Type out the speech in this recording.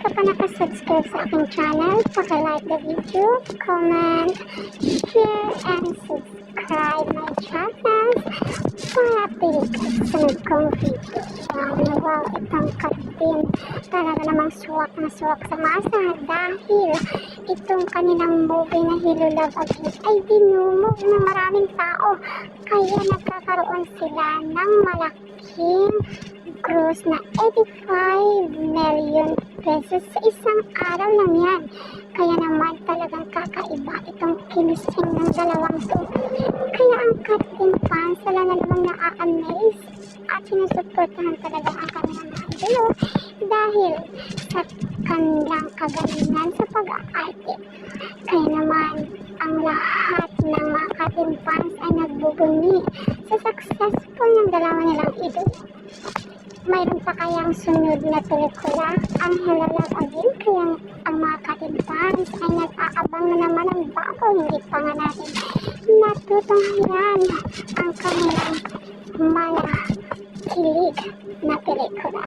ka pa nakasubscribe sa aking channel, paki-like the video, comment, share, and subscribe my channel para update ka sa sunod kong video. Wow, itong katin talaga namang suwak na suwak sa masa dahil itong kanilang movie na Hello Love Again ay dinumog ng maraming tao, kaya nagkakaroon sila ng malaking gross na 85 million pesos sa isang araw lang yan. Kaya naman talagang kakaiba itong kinising ng dalawang to. Kaya ang Katin fans sila na namang na-amaze at sinusuportahan talaga ang kanilang idol dahil sa kanilang kagalingan sa pag-aarte. Kaya naman ang lahat ng mga Katin fans ay nagbubunyi sa successful ng dalawa nilang idol. Mayroon pa kayang sunod na pelikula ang Hello Love Again, kaya ang mga Katin fans ay nag-aabang na naman ng bago, hindi pa nga natin natutunghayan ang kanilang mga kilig na pelikula.